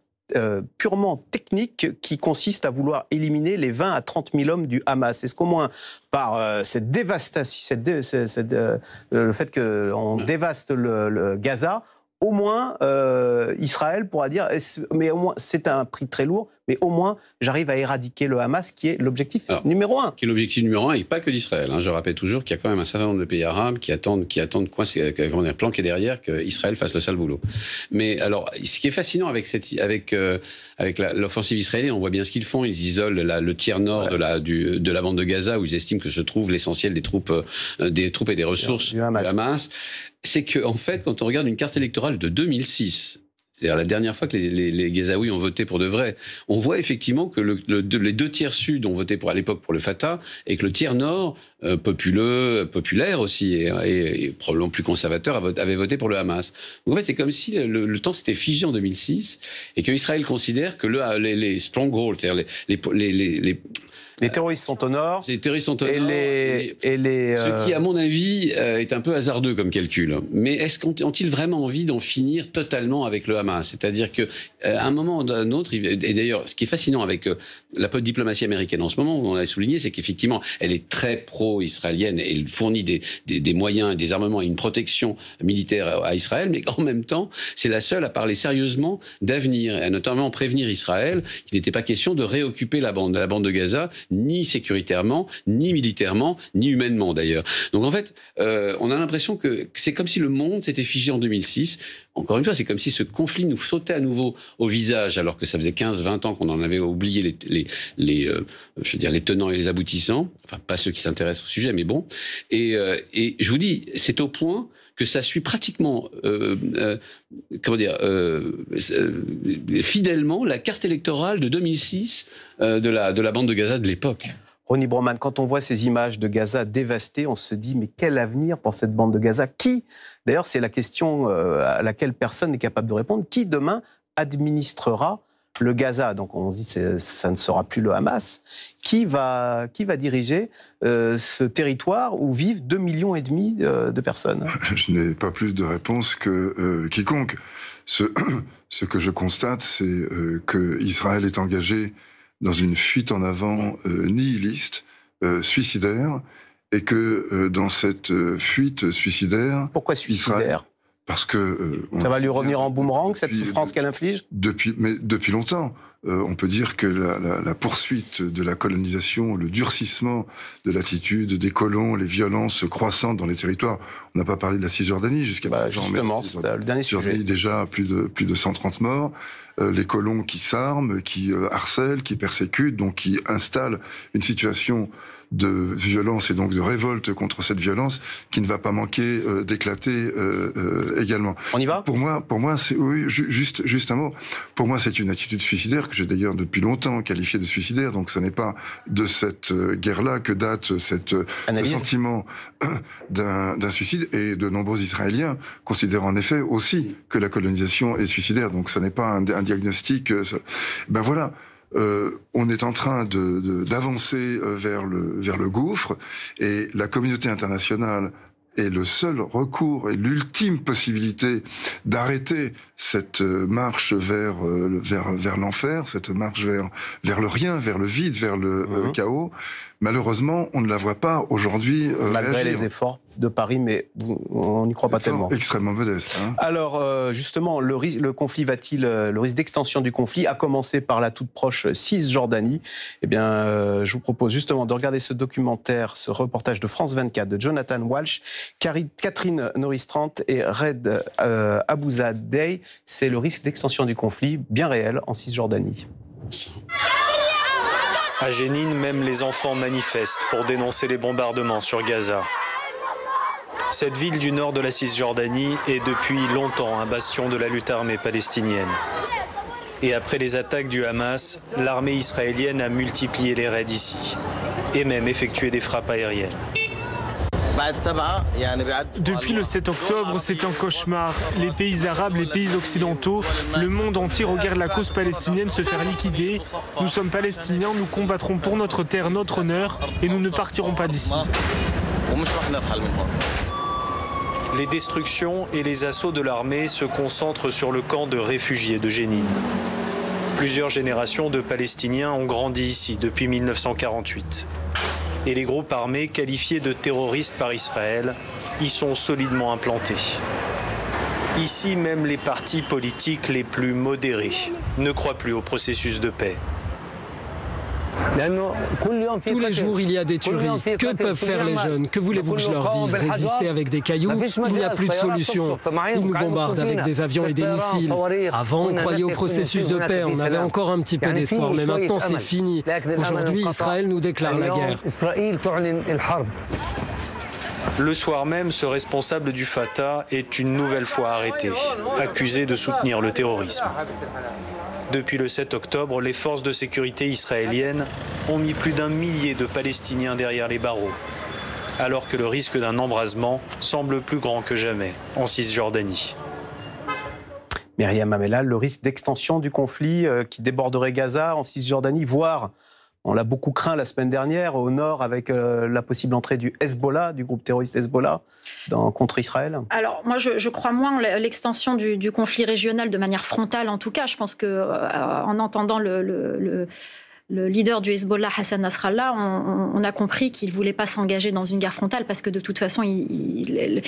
purement technique qui consiste à vouloir éliminer les 20 à 30 000 hommes du Hamas? Est-ce qu'au moins par cette dévastation, le fait qu'on dévaste le Gaza, au moins Israël pourra dire, mais au moins c'est un prix très lourd, mais au moins j'arrive à éradiquer le Hamas, qui est l'objectif numéro 1. Qui est l'objectif numéro 1, et pas que d'Israël. Je rappelle toujours qu'il y a quand même un certain nombre de pays arabes qui attendent planqués derrière qu'Israël fasse le sale boulot. Mais alors, ce qui est fascinant avec l'offensive israélienne, on voit bien ce qu'ils font. Ils isolent le tiers nord de la bande de Gaza, où ils estiment que se trouve l'essentiel des troupes et des ressources du Hamas. C'est que, en fait, quand on regarde une carte électorale de 2006, c'est-à-dire la dernière fois que les Gazaouis ont voté pour de vrai, on voit effectivement que les 2 tiers sud ont voté à l'époque pour le Fatah, et que le tiers nord, populaire aussi, et probablement plus conservateur, avait voté pour le Hamas. Donc en fait, c'est comme si le temps s'était figé en 2006, et que Israël considère que les strongholds, c'est-à-dire les terroristes sont au nord. Les terroristes sont au nord. Ce qui, à mon avis, est un peu hasardeux comme calcul. Mais ont-ils vraiment envie d'en finir totalement avec le Hamas? C'est-à-dire qu'à un moment ou à un autre, et d'ailleurs, ce qui est fascinant avec la diplomatie américaine en ce moment, on l'a souligné, c'est qu'effectivement, elle est très pro-israélienne et elle fournit des moyens et des armements et une protection militaire à Israël, mais en même temps, c'est la seule à parler sérieusement d'avenir, et à notamment prévenir Israël qu'il n'était pas question de réoccuper la bande de Gaza, ni sécuritairement, ni militairement, ni humainement d'ailleurs. Donc en fait, on a l'impression que c'est comme si le monde s'était figé en 2006. Encore une fois, c'est comme si ce conflit nous sautait à nouveau au visage, alors que ça faisait 15-20 ans qu'on en avait oublié les tenants et les aboutissants. Enfin, pas ceux qui s'intéressent au sujet, mais bon. Et je vous dis, c'est au point que ça suit pratiquement, fidèlement la carte électorale de 2006 de la bande de Gaza de l'époque. Ronnie Broman, quand on voit ces images de Gaza dévastées, on se dit mais quel avenir pour cette bande de Gaza? Qui, d'ailleurs c'est la question à laquelle personne n'est capable de répondre, qui demain administrera le Gaza? Donc on se dit ça ne sera plus le Hamas. Qui va diriger ce territoire où vivent 2,5 millions de personnes? Je n'ai pas plus de réponse que quiconque. Ce que je constate, c'est que Israël est engagé dans une fuite en avant nihiliste, suicidaire, et que dans cette fuite suicidaire... Pourquoi suicidaire? Parce que... ça va lui revenir en boomerang, cette souffrance qu'elle inflige? Depuis longtemps. On peut dire que la poursuite de la colonisation, le durcissement de l'attitude des colons, les violences croissantes dans les territoires, on n'a pas parlé de la Cisjordanie jusqu'à présent. Justement, c'est le dernier sujet. Déjà plus de 130 morts. Les colons qui s'arment, qui harcèlent, qui persécutent, donc qui installent une situation de violence et donc de révolte contre cette violence qui ne va pas manquer d'éclater également. On y va ? Pour moi, c'est juste un mot. Pour moi, c'est une attitude suicidaire que j'ai d'ailleurs depuis longtemps qualifiée de suicidaire. Donc, ce n'est pas de cette guerre-là que date ce sentiment d'un suicide. Et de nombreux Israéliens considèrent en effet aussi que la colonisation est suicidaire. Donc, ce n'est pas un diagnostic. Ben voilà. On est en train d'avancer vers le gouffre et la communauté internationale est le seul recours et l'ultime possibilité d'arrêter cette marche vers l'enfer, cette marche vers le rien, vers le vide, vers le chaos. Malheureusement, on ne la voit pas aujourd'hui malgré les efforts de Paris, mais on n'y croit pas tellement. Extrêmement modeste. Hein. Alors, justement, le risque d'extension du conflit a commencé par la toute proche Cisjordanie. Eh bien, je vous propose justement de regarder ce documentaire, ce reportage de France 24 de Jonathan Walsh, Catherine Norris-Trant et Red Abouzadeh. C'est le risque d'extension du conflit bien réel en Cisjordanie. À Jénine, même les enfants manifestent pour dénoncer les bombardements sur Gaza. Cette ville du nord de la Cisjordanie est depuis longtemps un bastion de la lutte armée palestinienne. Et après les attaques du Hamas, l'armée israélienne a multiplié les raids ici et même effectué des frappes aériennes. Depuis le 7 octobre, c'est un cauchemar. Les pays arabes, les pays occidentaux, le monde entier regarde la cause palestinienne se faire liquider. Nous sommes palestiniens, nous combattrons pour notre terre, notre honneur, et nous ne partirons pas d'ici. Les destructions et les assauts de l'armée se concentrent sur le camp de réfugiés de Jénine. Plusieurs générations de Palestiniens ont grandi ici depuis 1948. Et les groupes armés qualifiés de terroristes par Israël y sont solidement implantés. Ici, même les partis politiques les plus modérés ne croient plus au processus de paix. Tous les jours, il y a des tueries. Que peuvent faire les jeunes? Que voulez-vous que je leur dise? Résister avec des cailloux? Il n'y a plus de solution. Ils nous bombardent avec des avions et des missiles. Avant, on croyait au processus de paix. On avait encore un petit peu d'espoir, mais maintenant, c'est fini. Aujourd'hui, Israël nous déclare la guerre. Le soir même, ce responsable du Fatah est une nouvelle fois arrêté, accusé de soutenir le terrorisme. Depuis le 7 octobre, les forces de sécurité israéliennes ont mis plus d'1 millier de Palestiniens derrière les barreaux, alors que le risque d'un embrasement semble plus grand que jamais en Cisjordanie. Myriam Amellal, le risque d'extension du conflit qui déborderait Gaza en Cisjordanie, voire, on l'a beaucoup craint la semaine dernière, au nord avec la possible entrée du Hezbollah, du groupe terroriste Hezbollah, contre Israël. Alors moi je crois moins l'extension du conflit régional de manière frontale en tout cas. Je pense qu'en entendant le leader du Hezbollah, Hassan Nasrallah, on a compris qu'il ne voulait pas s'engager dans une guerre frontale parce que de toute façon, il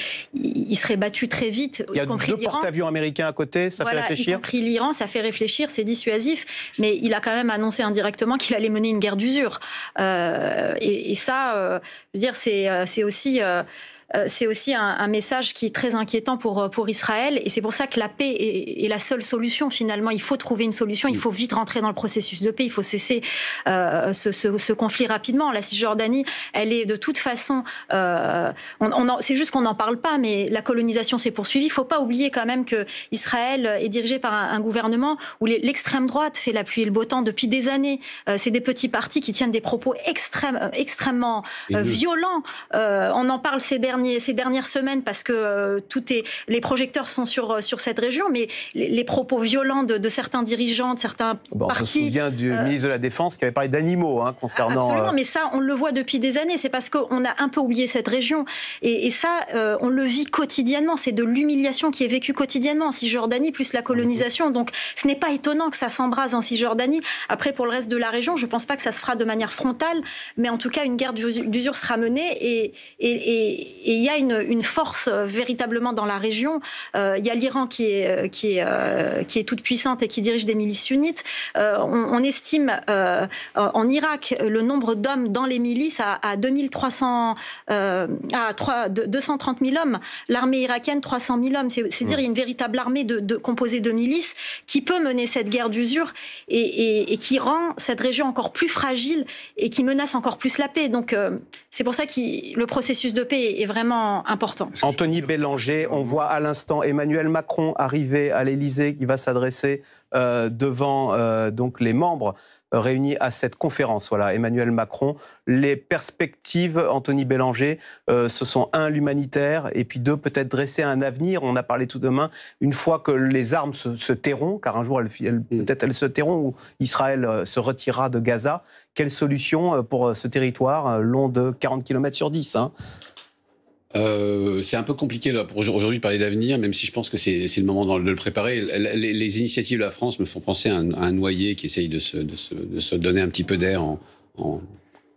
serait battu très vite. Il y a 2 porte-avions américains à côté, ça fait réfléchir. Y compris l'Iran, ça fait réfléchir, c'est dissuasif, mais il a quand même annoncé indirectement qu'il allait mener une guerre d'usure. Et ça, je veux dire, c'est aussi... c'est aussi un message qui est très inquiétant pour Israël, et c'est pour ça que la paix est la seule solution finalement. Il faut trouver une solution, il faut vite rentrer dans le processus de paix, il faut cesser ce conflit rapidement. La Cisjordanie, elle est de toute façon, c'est juste qu'on n'en parle pas, mais la colonisation s'est poursuivie. Il ne faut pas oublier quand même que Israël est dirigé par un gouvernement où l'extrême droite fait la pluie et le beau temps depuis des années. C'est des petits partis qui tiennent des propos extrêmement violents. On en parle ces dernières semaines parce que les projecteurs sont sur cette région, mais les propos violents de certains dirigeants, de certains partis... On se souvient du ministre de la Défense qui avait parlé d'animaux concernant... Absolument, mais ça, on le voit depuis des années. C'est parce qu'on a un peu oublié cette région. Et ça, on le vit quotidiennement. C'est de l'humiliation qui est vécue quotidiennement en Cisjordanie, plus la colonisation. Donc, ce n'est pas étonnant que ça s'embrase en Cisjordanie. Après, pour le reste de la région, je ne pense pas que ça se fera de manière frontale, mais en tout cas, une guerre d'usure sera menée et il y a une force véritablement dans la région. Il y a l'Iran qui est toute puissante et qui dirige des milices sunnites. On estime en Irak le nombre d'hommes dans les milices à 230 000 hommes. L'armée irakienne, 300 000 hommes. C'est dire, il y a une véritable armée composée de milices qui peut mener cette guerre d'usure et qui rend cette région encore plus fragile et qui menace encore plus la paix. Donc, c'est pour ça que le processus de paix est vraiment important. Anthony Bélanger, on voit à l'instant Emmanuel Macron arriver à l'Élysée, qui va s'adresser devant donc les membres réunis à cette conférence. Voilà, Emmanuel Macron. Les perspectives, Anthony Bélanger, ce sont 1, l'humanitaire, et puis 2, peut-être dresser un avenir. On a parlé tout demain, une fois que les armes se tairont, car un jour peut-être elles se tairont, ou Israël se retirera de Gaza. Quelle solution pour ce territoire long de 40 km sur 10 C'est un peu compliqué là, pour aujourd'hui de parler d'avenir, même si je pense que c'est le moment de le préparer. Les initiatives de la France me font penser à un noyé qui essaye de se donner un petit peu d'air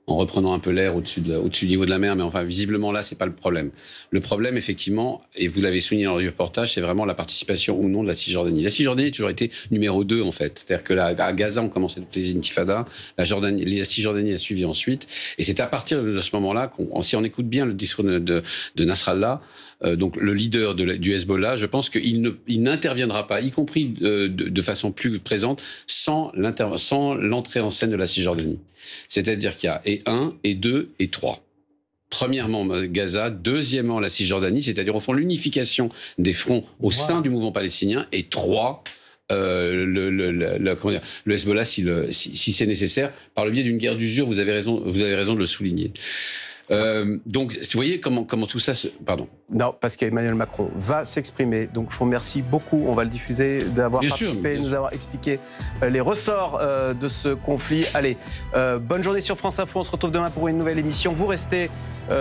en reprenant un peu l'air au-dessus du niveau de la mer. Mais enfin, visiblement, là, c'est pas le problème. Le problème, effectivement, et vous l'avez souligné dans le reportage, c'est vraiment la participation ou non de la Cisjordanie. La Cisjordanie a toujours été numéro 2, en fait. C'est-à-dire que à Gaza, on commençait toutes les intifadas. La Cisjordanie a suivi ensuite. Et c'est à partir de ce moment-là, si on écoute bien le discours de Nasrallah, donc le leader du Hezbollah, je pense qu'il n'interviendra pas, y compris de façon plus présente, sans l'entrée en scène de la Cisjordanie. C'est-à-dire qu'il y a et 1, et 2, et 3. Premièrement, Gaza. Deuxièmement, la Cisjordanie, c'est-à-dire au fond l'unification des fronts au sein du mouvement palestinien. Et 3, le Hezbollah, si c'est nécessaire, par le biais d'une guerre d'usure. Vous avez raison de le souligner. Donc, vous voyez comment tout ça se... Pardon. Non, parce qu'Emmanuel Macron va s'exprimer. Donc, je vous remercie beaucoup. On va le diffuser, d'avoir participé, de nous avoir expliqué les ressorts de ce conflit. Allez, bonne journée sur France Info. On se retrouve demain pour une nouvelle émission. Vous restez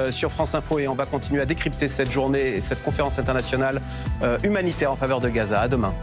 sur France Info et on va continuer à décrypter cette journée et cette conférence internationale humanitaire en faveur de Gaza. À demain.